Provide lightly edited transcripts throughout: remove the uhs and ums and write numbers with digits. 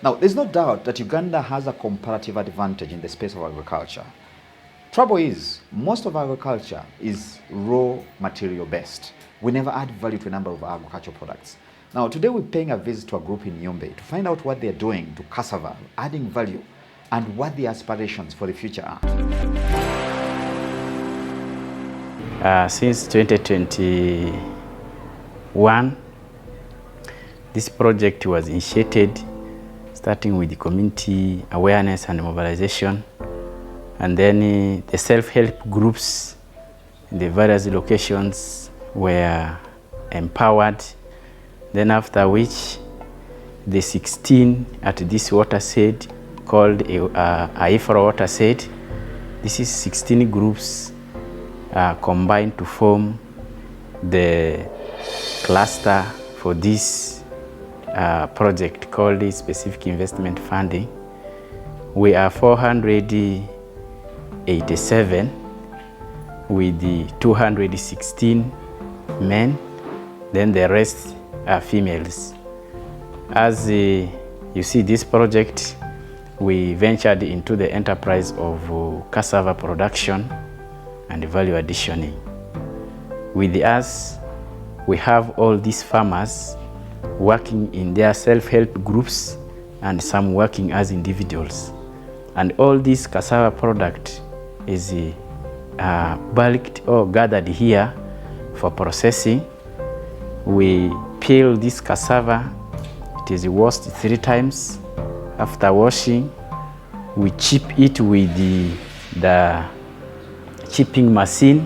Now, there's no doubt that Uganda has a comparative advantage in the space of agriculture. Trouble is, most of agriculture is raw material based. We never add value to a number of agricultural products. Now, today we're paying a visit to a group in Yumbe to find out what they're doing to cassava, adding value, and what the aspirations for the future are. Since 2021, this project was initiated, starting with the community awareness and mobilization, and then the self-help groups in the various locations were empowered. Then after which, the 16 at this watershed called Ifra watershed, this is 16 groups combined to form the cluster for this project called the Specific Investment Funding. We are 487 with the 216 men, then the rest are females. As you see, this project, we ventured into the enterprise of cassava production and value additioning. With us, we have all these farmers working in their self-help groups and some working as individuals. And all this cassava product is bulked or gathered here for processing. We peel this cassava. It is washed 3 times. After washing, we chip it with the chipping machine.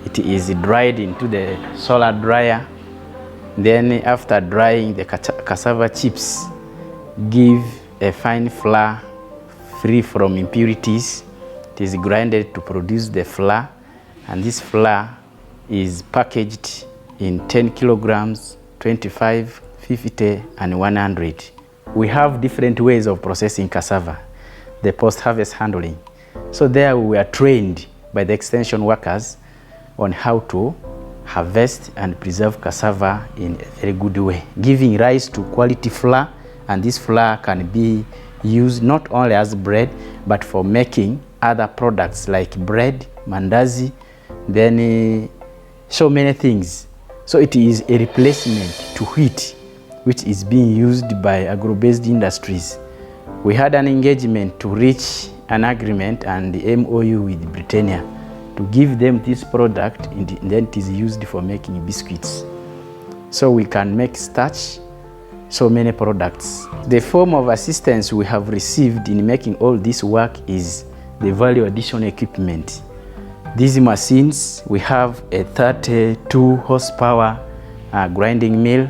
It is dried into the solar dryer. Then after drying, the cassava chips give a fine flour free from impurities. It is grinded to produce the flour, and this flour is packaged in 10 kilograms, 25, 50, and 100. We have different ways of processing cassava, the post-harvest handling. So there we were trained by the extension workers on how to harvest and preserve cassava in a very good way, giving rise to quality flour, and this flour can be used not only as bread, but for making other products like bread, mandazi, then so many things. So it is a replacement to wheat, which is being used by agro-based industries. We had an engagement to reach an agreement and the MOU with Britannia to give them this product, and then it is used for making biscuits. So we can make starch, so many products. The form of assistance we have received in making all this work is the value addition equipment. These machines, we have a 32 horsepower grinding mill.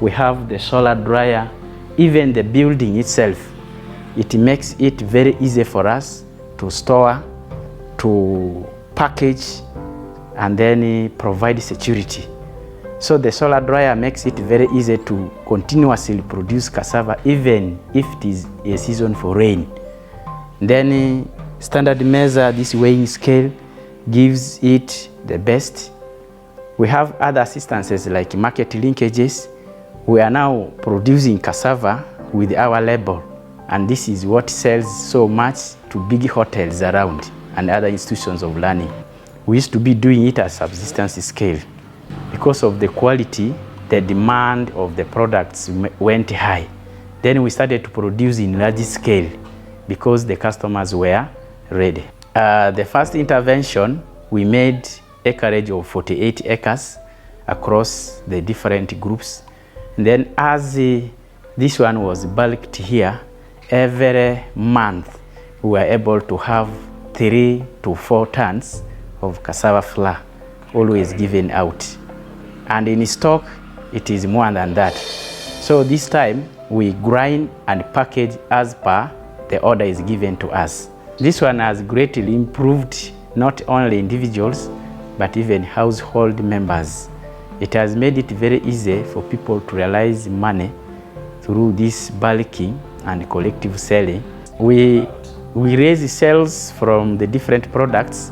We have the solar dryer, even the building itself. It makes it very easy for us to store, to package, and then provide security. So the solar dryer makes it very easy to continuously produce cassava even if it is a season for rain. Then standard measure, this weighing scale, gives it the best. We have other assistances like market linkages. We are now producing cassava with our label, and this is what sells so much to big hotels around and other institutions of learning. We used to be doing it at subsistence scale. Because of the quality, the demand of the products went high. Then we started to produce in large scale because the customers were ready. The first intervention, we made acreage of 48 acres across the different groups. And then as this one was bulked here, every month we were able to have 3 to 4 tons of cassava flour always given out. And in stock, it is more than that. So this time, we grind and package as per the order is given to us. This one has greatly improved not only individuals, but even household members. It has made it very easy for people to realize money through this bulking and collective selling. We raise sales from the different products.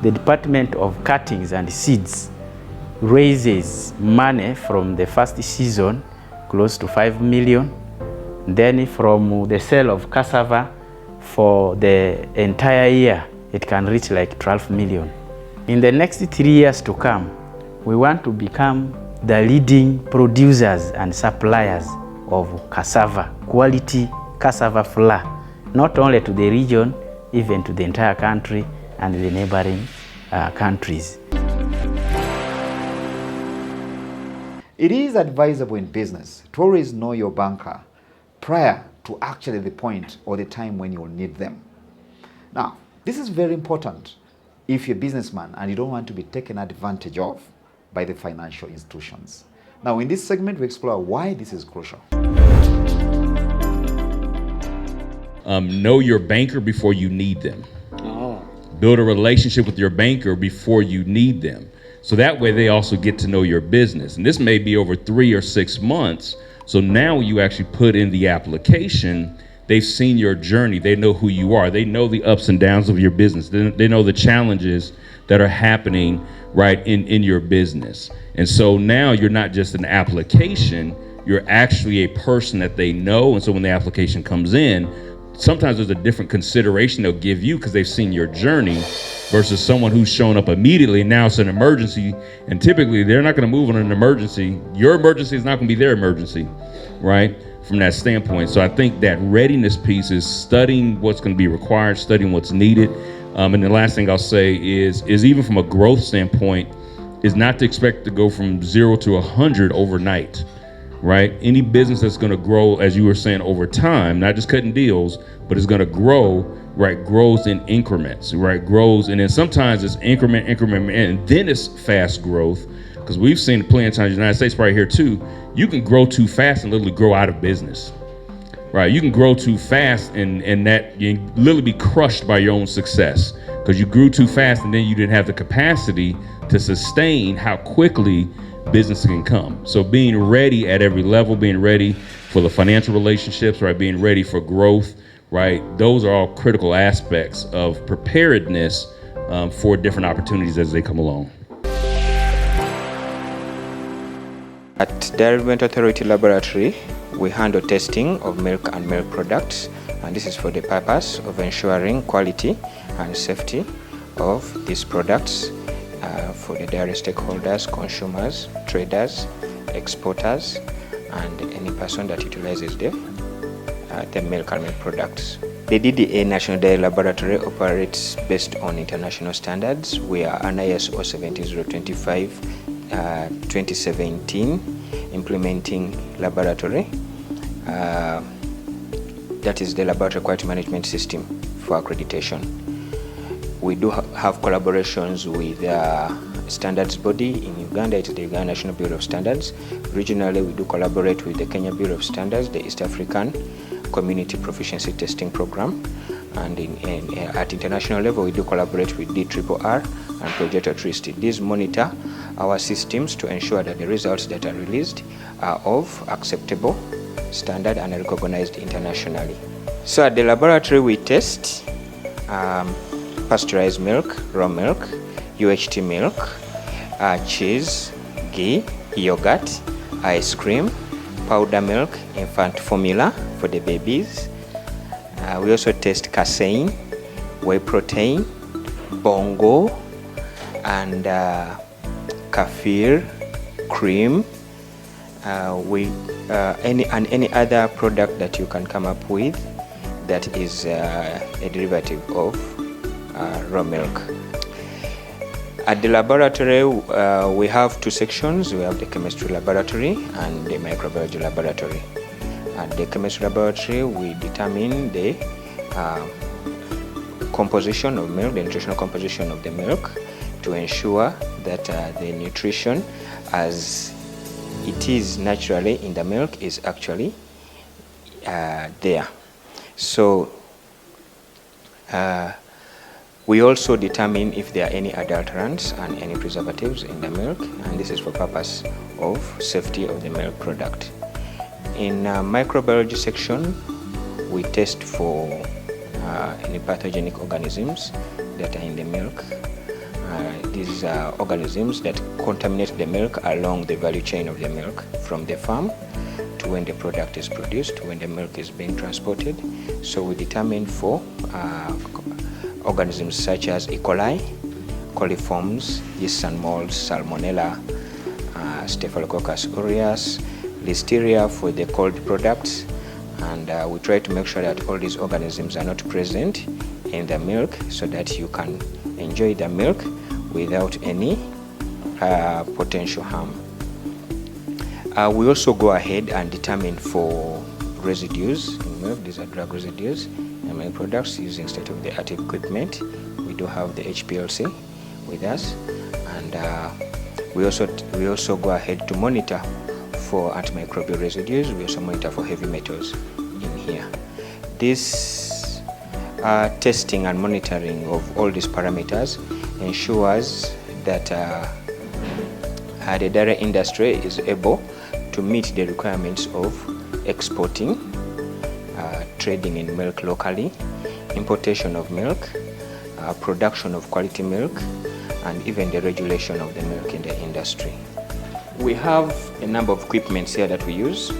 The Department of Cuttings and Seeds raises money from the first season, close to 5 million. Then from the sale of cassava for the entire year, it can reach like 12 million. In the next 3 years to come, we want to become the leading producers and suppliers of cassava, quality cassava flour, not only to the region, even to the entire country and the neighboring countries. It is advisable in business to always know your banker prior to actually the point or the time when you will need them. Now, this is very important if you're a businessman and you don't want to be taken advantage of by the financial institutions. Now, in this segment, we explore why this is crucial. Know your banker before you need them. Build a relationship with your banker before you need them. So that way they also get to know your business. And this may be over 3 or 6 months. So now you actually put in the application, they've seen your journey. They know who you are. They know the ups and downs of your business. They know the challenges that are happening right in your business. And so now you're not just an application, you're actually a person that they know. And so when the application comes in, sometimes there's a different consideration they'll give you because they've seen your journey versus someone who's shown up immediately. Now it's an emergency, and typically they're not going to move on an emergency. Your emergency is not going to be their emergency, right? From that standpoint. So I think that readiness piece is studying what's going to be required, studying what's needed. And the last thing I'll say is even from a growth standpoint, is not to expect to go from 0 to 100 overnight. Right? Any business that's going to grow, as you were saying, over time, not just cutting deals, but it's going to grow, right? Grows in increments, right? Grows. And then sometimes it's increment, and then it's fast growth. Because we've seen plenty of times in the United States, right here too, you can grow too fast and literally grow out of business, right? You can grow too fast and that you literally be crushed by your own success because you grew too fast and then you didn't have the capacity to sustain how quickly business can come. So being ready at every level, being ready for the financial relationships, right? Being ready for growth, right? Those are all critical aspects of preparedness for different opportunities as they come along. At Development Authority Laboratory, we handle testing of milk and milk products, and this is for the purpose of ensuring quality and safety of these products for the dairy stakeholders, consumers, traders, exporters, and any person that utilizes the milk and milk products. The DDA National Dairy Laboratory operates based on international standards. We are an ISO 17025 2017 implementing laboratory. That is the laboratory quality management system for accreditation. We do have collaborations with standards body in Uganda. It is the Uganda National Bureau of Standards. Regionally, we do collaborate with the Kenya Bureau of Standards, the East African Community Proficiency Testing Program. And at international level, we do collaborate with DRRR and Project Authority. These monitor our systems to ensure that the results that are released are of acceptable standard and recognized internationally. So at the laboratory, we test pasteurized milk, raw milk, UHT milk, cheese, ghee, yogurt, ice cream, powder milk, infant formula for the babies. We also test casein, whey protein, bongo, and kefir, cream, any other product that you can come up with that is a derivative of raw milk. At the laboratory, we have two sections. We have the chemistry laboratory and the microbiology laboratory. At the chemistry laboratory, we determine the composition of milk, the nutritional composition of the milk, to ensure that the nutrition as it is naturally in the milk is actually there. So we also determine if there are any adulterants and any preservatives in the milk, and this is for purpose of safety of the milk product. In microbiology section, we test for any pathogenic organisms that are in the milk. These are organisms that contaminate the milk along the value chain of the milk, from the farm to when the product is produced, when the milk is being transported. So we determine for organisms such as E. coli, coliforms, yeast and molds, salmonella, Staphylococcus aureus, listeria for the cold products, and we try to make sure that all these organisms are not present in the milk so that you can enjoy the milk without any potential harm. We also go ahead and determine for residues in milk. These are drug residues in milk products using state-of-the-art equipment. We do have the HPLC with us, and we also go ahead to monitor for antimicrobial residues. We also monitor for heavy metals in here. This testing and monitoring of all these parameters ensures that the dairy industry is able to meet the requirements of exporting, trading in milk locally, importation of milk, production of quality milk, and even the regulation of the milk in the industry. We have a number of equipments here that we use.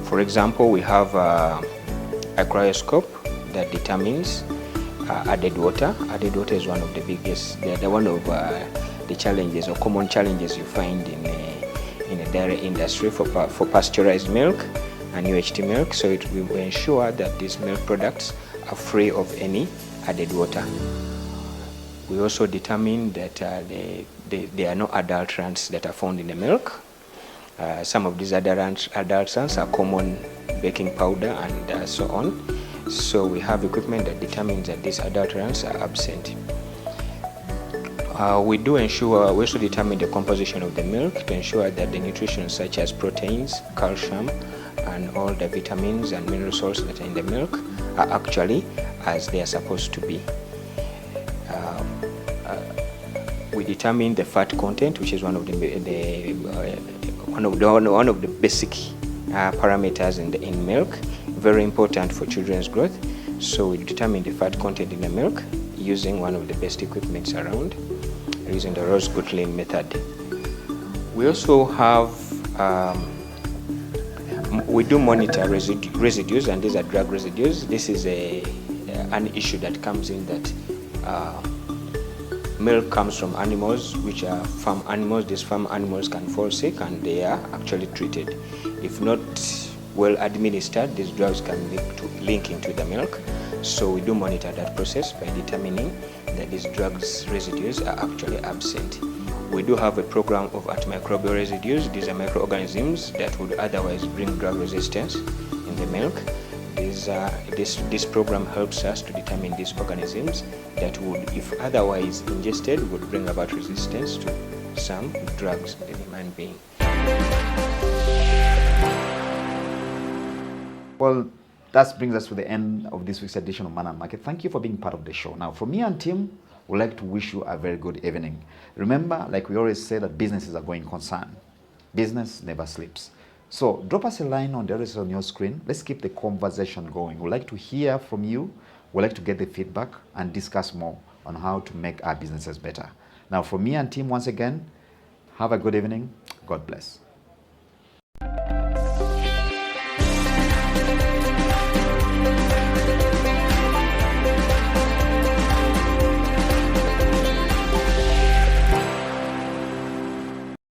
For example, we have a cryoscope that determines added water. Added water is one of the biggest, one of the challenges or common challenges you find in the dairy industry for pasteurized milk and UHT milk. So it will ensure that these milk products are free of any added water. We also determine that there are no adulterants that are found in the milk. Some of these adulterants are common baking powder and so on. So we have equipment that determines that these adulterants are absent. We also determine the composition of the milk to ensure that the nutrition such as proteins, calcium, and all the vitamins and mineral salts that are in the milk are actually as they are supposed to be. We determine the fat content, which is one of the basic parameters in milk, very important for children's growth. So we determine the fat content in the milk using one of the best equipments around, using the Rose-Gottlieb method. We also have, we do monitor residues, and these are drug residues. This is an issue that comes in that milk comes from animals which are farm animals. These farm animals can fall sick and they are actually treated. If not well administered, these drugs can link into the milk. So we do monitor that process by determining that these drugs residues are actually absent. We do have a program of antimicrobial residues. These are microorganisms that would otherwise bring drug resistance in the milk. This program helps us to determine these organisms that would, if otherwise ingested, would bring about resistance to some drugs in the human being. Well, that brings us to the end of this week's edition of Money and Market. Thank you for being part of the show. Now, from me and team, we'd like to wish you a very good evening. Remember, like we always say, that business is a going concern. Business never sleeps. So drop us a line on the other side on your screen. Let's keep the conversation going. We'd like to hear from you. We'd like to get the feedback and discuss more on how to make our businesses better. Now, from me and team, once again, have a good evening. God bless.